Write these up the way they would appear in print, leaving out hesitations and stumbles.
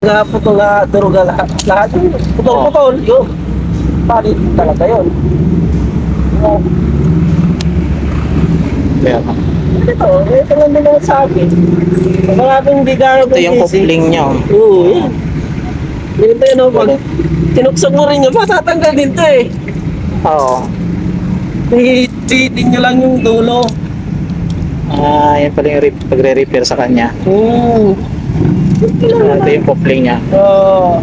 naputol na duruga lahat. Lahat yung putol-putol. Yun. Palit talaga yun. Kaya, Ito lang din naman sa akin. Maraming hindi gano'n ito yung coupling niya. Oo, yan. Ganito yun, oh, pag tinuksok mo rin yun, matatanggal din to eh. Oo. Hihitin nyo lang yung dulo. Yan pala yung pagre-repair sa kanya. Ito yung coupling niya. Oo.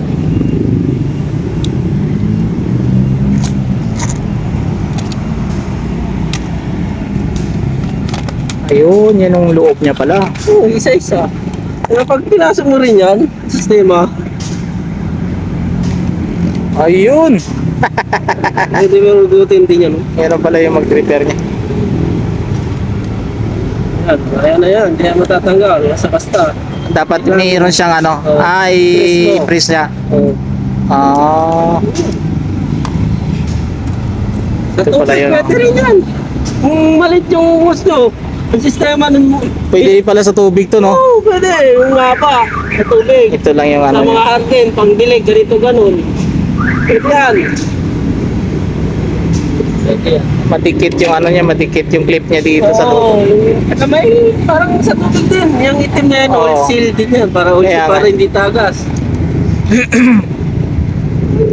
Ayun, yan yung loob niya pala. Oo, isa-isa. Kaya pag pinasok mo rin yan, sistema, Ayun! hindi mo rugutin din yan. Meron pala yung mag-repair niya. Yan, kaya na yan, hindi yan matatanggal, nasa kasta. Dapat mayroon siyang ano, Oo. press niya. Oo. Ah, Sa Ito pala tubig, yun, pwede oh. rin yan. Kung malit yung hose nyo, ang sistema nun mo. pwede pala sa tubig to, no? Oo, pwede. Yung ngapa, sa tubig. Ito lang yung Sa ano mga niya. harden, pang dilig, ganito ganun. Pwede yan. Pwede yan. Matikit yung ano niya, matikit yung clip niya dito sa Oo, loob. saka may parang sa tubig din. Yung itim na yan, Oo. oil seal din yan. Para, Kaya para nga. hindi tagas.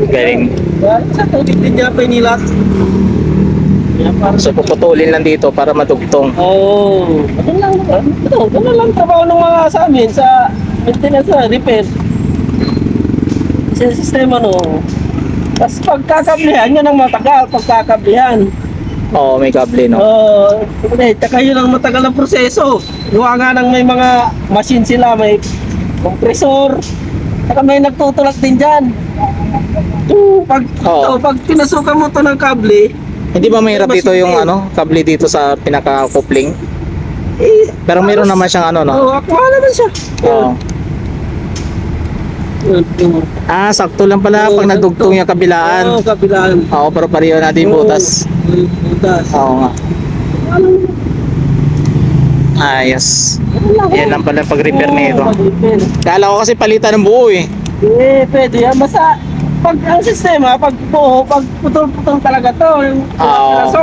Galing. Sa tubig din niya, pinilat. Kaya parang So puputulin lang dito para madugtong. Oo. Ganun lang naman. Ganun lang trabaho ng mga sa amin sa maintenance na repair. Sa sistema no. Tapos pagkakablihan, yun ang matagal. Pagkakablihan. Oo, may kable, no? Oo. Tsaka yun ang matagal na proseso. Gawa nga ng may mga machine sila. May compressor. Tsaka may nagtutulak din dyan. Oo. Pag pinasukan mo to ng kable, Hindi ba mahirap may dito machine yung din. ano, kable dito sa pinaka-coupling? Pero meron naman siyang ano, no? Oo, akuha naman siya. Oo. Yun. Sakto lang pala Oo, pag nadugtong sakto. yung kabilaan. Oo, kabilaan. Oo, pero pareho natin yung butas. Butas. Oo nga. Ayos. Yan lang pala pag-repair nito. Kala ko kasi palitan ng buo eh. Pwede yan. Basta, pag ang sistema, pag buo, pag putol-putol talaga to, yung piraso.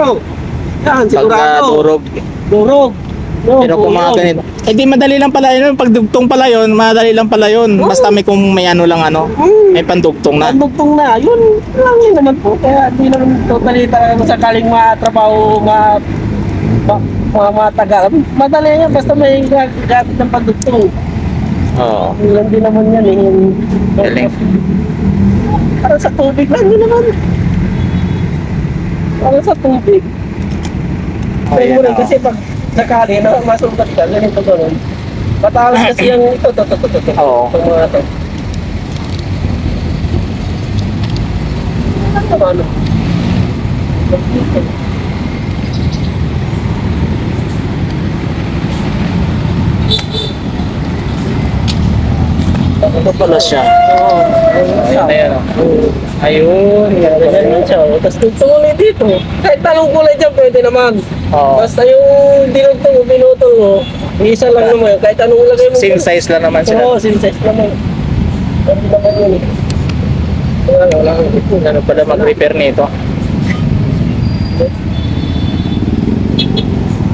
Yan, Pag sigurado. durog. Durog. Pero kung mga ganito. Eh di madali lang pala yun. Pag dugtong pala yun, madali lang pala yun. Basta may kung may ano lang ano. May pandugtong na. Pagdugtong na, yun lang yun naman po. Kaya di naman totally talaga sakaling matrabaho, matagal. Madali yan, basta may gamit ng pagdugtong. Oo. Yun din naman yan eh. Galing. Para sa tubig lang yun naman. Para sa tubig. Kaya mo rin kasi pag sakali na masugat ka, ganito gano'n. Matalas kasi yung ito. Oo. Itong mga ito. Ano naman? Ito pala siya. Oo. Ayun na yan. Ayun. Ganyan siya. Tapos tumuloy dito. Kahit talong kulay dyan, pwede naman. Oo. Basta yung dinugtong mo, pinutol mo, isa lang naman. Kahit anong lagay mo. Same size lang naman sila. Oo, same size naman. Pwede naman yun eh. Wala kang ito. Ano pala mag-repair nito?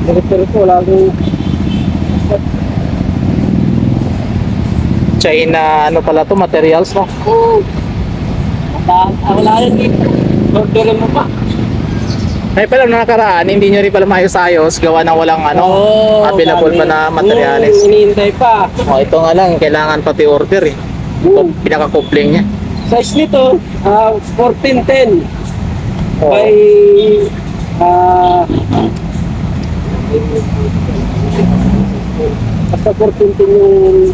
Repair ko, wala akong... China ano pala to, materials, no? Wala yan dito. Orderin mo pa. Ay pala nung nakaraan, hindi nyo rin pala maayos-ayos gawa ng walang ano, available pa na materials. Hinihintay pa. Ito nga lang, kailangan pati order eh. Ito, pinaka-coupling niya. Size nito, 1410 Oo. by basta 1410 yung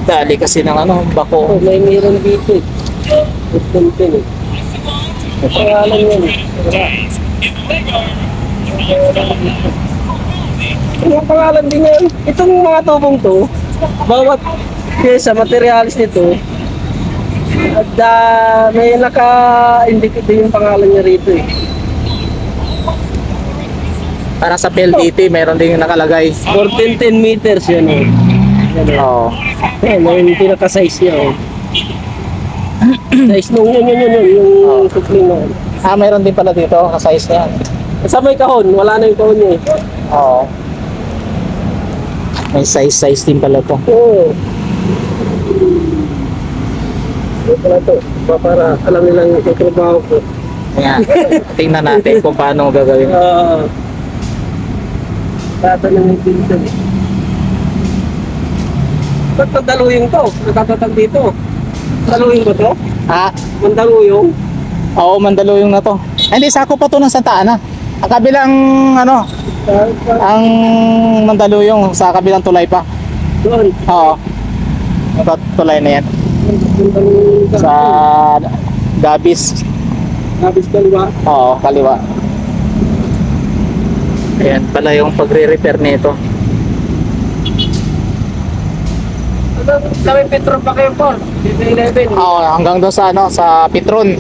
Dali kasi ng ano, bako. may meron dito eh. 1410 eh. Ang pangalan yan eh. Ang pangalan din yan. Itong mga tubong to, bawat pyesa, materialis nito, at may naka-indicate din yung pangalan niya rito eh. Para sa PLDT, meron din nakalagay. 1410 meters yun eh. Yan, yan. Oo. Yan, yung pinaka-size niya. Oh. Size nung yun, yung coupling na. Ah, mayroon din pala dito, ka-size niya. Sa may kahon, wala na yung kahon niya eh. Oo. May size din pala to. Oo. Ito pala to. Para alam nilang yung trabaho ko. Kaya, tingnan natin kung paano gagawin. Tata na may pinto eh. Ba't mandaluyong to? Natatatag dito. Mandaluyong ba to? Ah, Mandaluyong? oo, Mandaluyong na to. Ay, hindi, sako pa to ng Santa Ana. Ang kabilang, ano, ang Mandaluyong sa kabilang tulay pa. Doon. Oo. Ito, tulay na yan. Sa Gabis. Habis kaliwa. Oo, kaliwa. Ayan pala yung pagre-repair nito. Sa may Petro pa kayo po. 11. Oo, hanggang doon sa ano, sa Petron.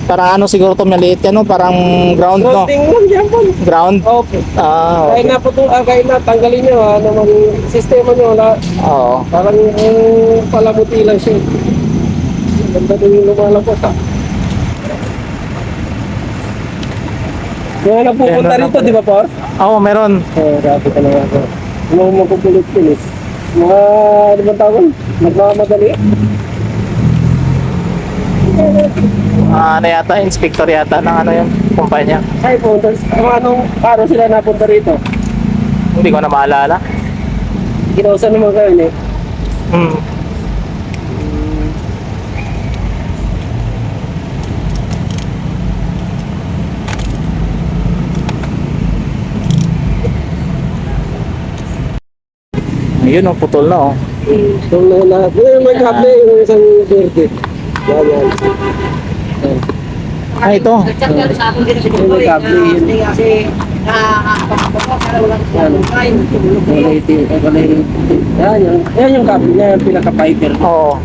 Parang ano siguro to maliit yan, no? Parang ground, no? Tingnan lang dyan po. Ground. Okay. Ah, Kaya okay. na po ito, kaya na tanggalin nyo naman sistema nyo wala. Oo. Parang palamuti lang siya. Ganda din yung lumalapot ha. Yung napupunta Ayan, rito, di ba po? Oo, meron. Oo, grabe ka naman ako. Mga magpupulot yun eh. Mga, ano bang tawag? Magmamadali. Ano yata, inspector yata ng ano yung kumpanya. Ay po, anong araw sila napunta rito? Hindi ko na maalala. Kinausan naman kayo eh. Hmm. Ayun, oh, putol na, oh. Yung lahat. Yung may kable, yung isang verde. Yan, yan. Yan. Ah, ito. Yung may kable yun. Yan, yan yung kable niya, yung pinaka-fiber. Oo.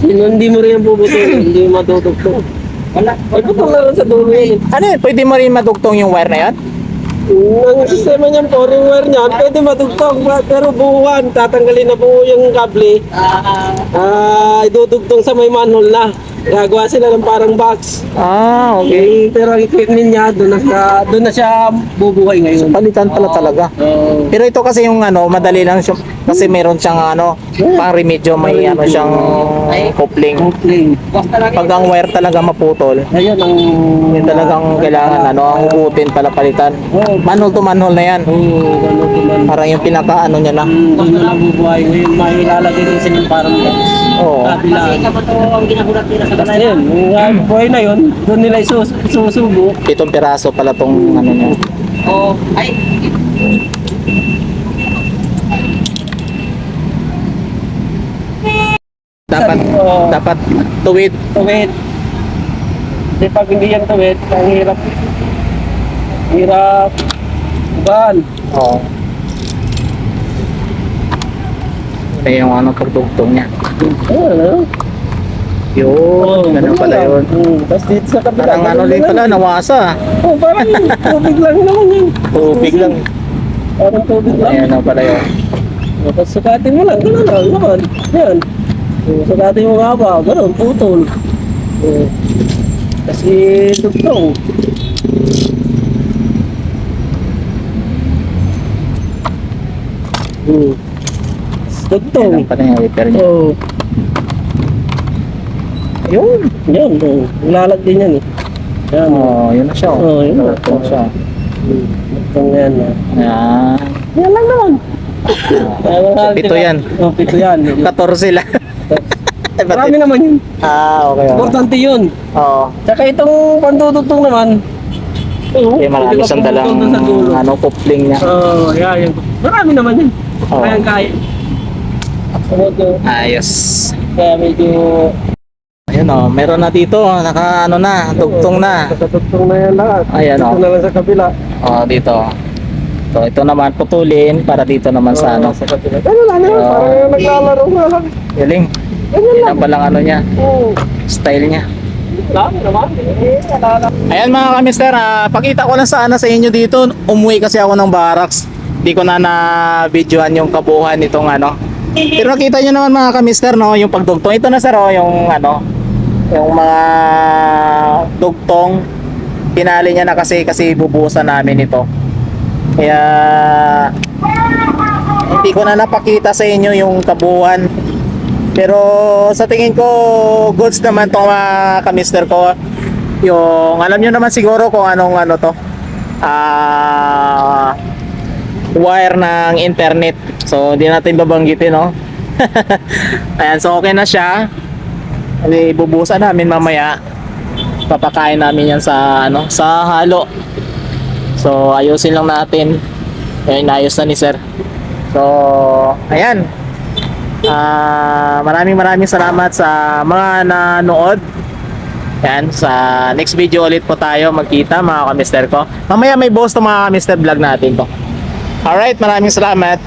Hindi mo rin yung bubutulin, hindi mo matutugtog. Wala. Ay, putol na lang sa dulo yun. Ano yun? Pwede mo rin madugtong yung wire na yan? Ang sistema niyan po, ring wire niyan, pwede matugtog, pero buuan, tatanggalin na buo yung kable. Idudugtong sa may manhole na. Gagawa sila ng parang box. Ah, okay. Pero ang equipment niya, doon na siya bubuhay ngayon. Palitan pala talaga. Pero ito kasi yung ano, madali lang siya kasi meron siyang ano, pang remedyo, may ano siyang coupling. Coupling. Pag ang wire talaga maputol, Ayun ang... yun talagang kailangan ano, ang hugutin pala palitan. Manhole to manhole na yan. Ganun ko man. Parang yung pinaka ano niya na. Doon na lang bubuhay ngayon. May ilalagay din sila parang box. Oo. Kabila. Kasi yun, yung buhay na yun, doon nila isusubo. 7 piraso pala tong ano niya. Dapat Oo. dapat tuwid. Tuwid. Kasi pag hindi yan tuwid, ang hirap. Hirap. Ugan. Oo. Ito yung ano pagdugtong niya. Ano? Yun, ganun pala yun. Tapos dito sa kabila. Parang ano din pala, nawasa. Oh, parang tubig lang naman yun. Tubig lang. Parang tubig lang. Ayan na pala yun. Tapos sukatin mo lang, gano'n lang naman. Yan. Sukatin mo nga ba, gano'n, putol. Kasi dugtong. Dugtong. Ayan pala yung repair niya. Oo. Yun. Yan, lalag din yan eh. Yan. Oh, yun na siya. Oo, yun na. Dugtong siya. Dugtong yan. Ayan. Yan lang naman. Pito yan. Oh, pito yan. 14 lang. Marami naman yun. Ah, okay. Importante yun. Oo. Tsaka itong pandudugtong naman. Okay, marami siyang dalang sa dulo. ano, coupling niya. Oo, yan. Marami naman yun. Oo. Kayang kaya. Medyo, Ayos. kaya medyo... Ayun oh, meron na dito, naka ano na, dugtong na. Nakatugtong na yan lahat. Ayan, Dito oh. na lang sa kabila. Oh, dito. Ito naman putulin para dito naman sa ano. Sa kabila. Ano lang yan, Oo. parang naglalaro nga lang. Galing. Ganyan Yan lang. ang palang ano niya, Oo. style niya. Lang naman. Wala lang. Ayan mga kamister, pakita ko lang sana sa inyo dito. Umuwi kasi ako ng barracks. Di ko na na-videoan yung kabuuan nitong ano. Pero nakita nyo naman mga kamister, no, yung pagdugtong. Ito na sir, oh, yung ano, yung mga dugtong. Pinali niya na kasi bubusan namin ito. Kaya hindi ko na napakita sa inyo yung kabuuan. Pero sa tingin ko, goods naman tong mga kamister ko. Yung alam nyo naman siguro kung anong ano to. Wire ng internet. So hindi natin babanggitin, no. Ayan, so okay na siya. Bubusan namin mamaya. Papakain namin yan sa ano, sa halo. So ayusin lang natin. Ayun, ayos na ni sir. So ayan. Maraming salamat sa mga nanood. Yan, sa next video ulit po tayo magkita mga kamister ko. Mamaya may boss to mga kamister vlog natin to. Alright, maraming salamat.